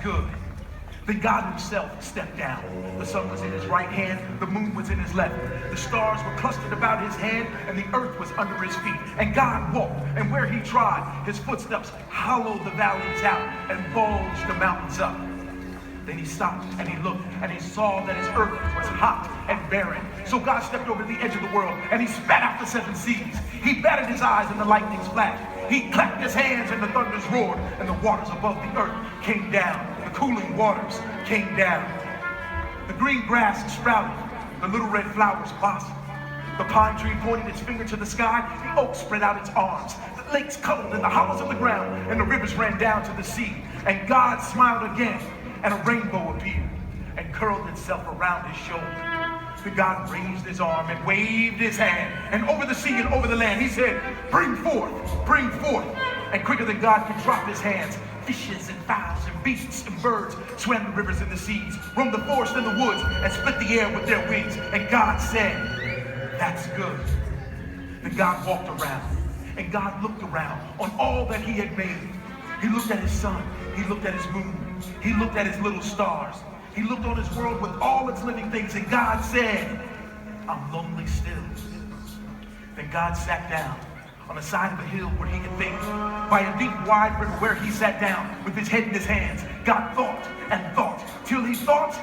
good. Then God himself stepped down. The sun was in his right hand, the moon was in his left. The stars were clustered about his hand, and the earth was under his feet. And God walked, and where he trod, his footsteps hollowed the valleys out and bulged the mountains up. Then he stopped, and he looked, and he saw that his earth was hot and barren. So God stepped over the edge of the world, and he spat out the seven seas. He batted his eyes, and the lightnings flashed. He clapped his hands, and the thunders roared, and the waters above the earth came down. The cooling waters came down. The green grass sprouted. The little red flowers blossomed. The pine tree pointed its finger to the sky. The oak spread out its arms. The lakes cuddled in the hollows of the ground, and the rivers ran down to the sea. And God smiled again, and a rainbow appeared and curled itself around his shoulder. Then God raised his arm and waved his hand, and over the sea and over the land he said, bring forth, bring forth. And quicker than God could drop his hands, fishes and fowls and beasts and birds swam the rivers and the seas, roamed the forest and the woods, and split the air with their wings. And God said, that's good. Then God walked around, and God looked around on all that he had made. He looked at his sun, he looked at his moon, he looked at his little stars. He looked on his world with all its living things, and God said, I'm lonely still. Then God sat down on the side of a hill where he could think. By a deep, wide river where he sat down with his head in his hands. God thought and thought till he thought,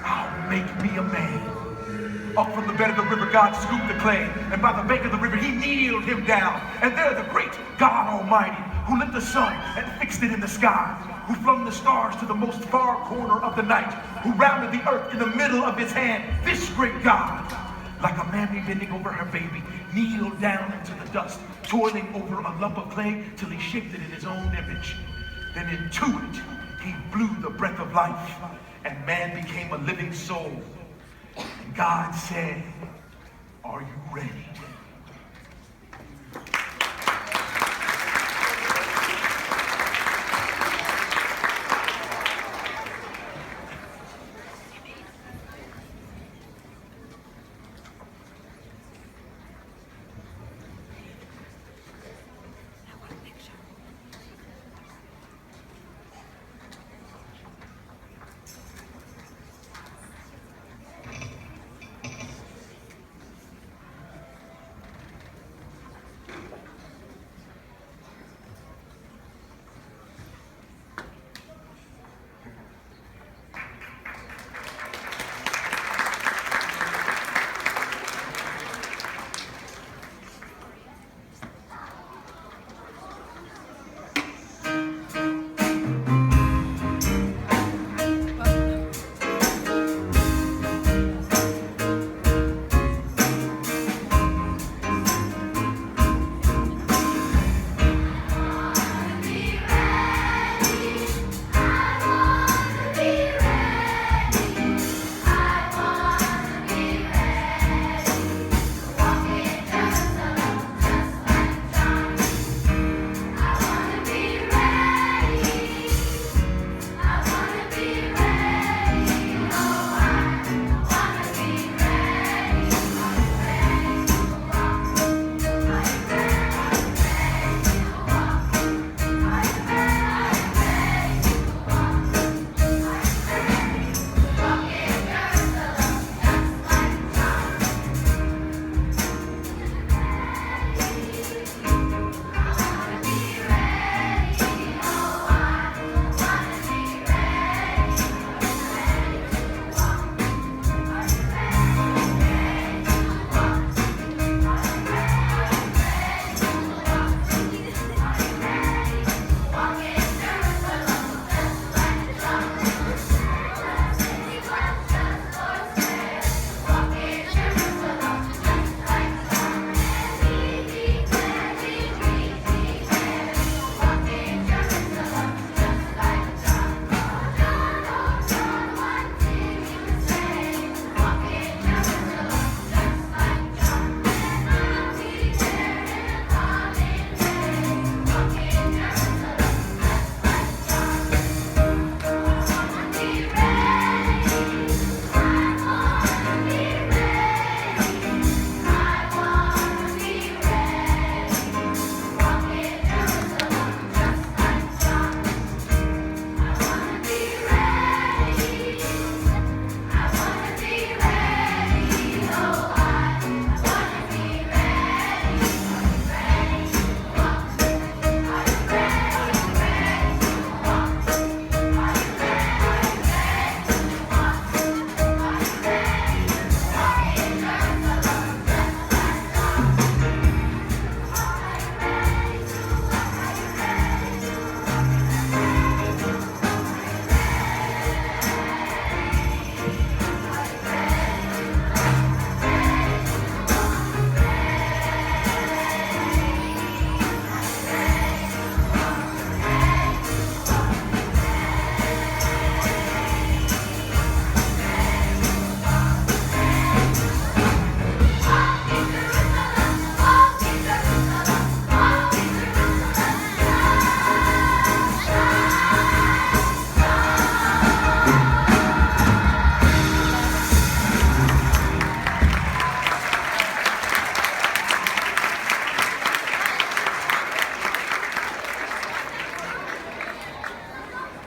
I'll make me a man. Up from the bed of the river, God scooped the clay, and by the bank of the river, he kneeled him down. And there the great God Almighty, who lit the sun and fixed it in the sky, who flung the stars to the most far corner of the night, who rounded the earth in the middle of his hand, this great God, like a mammy bending over her baby, kneeled down into the dust, toiling over a lump of clay till he shaped it in his own image. Then into it, he blew the breath of life, and man became a living soul. And God said, are you ready?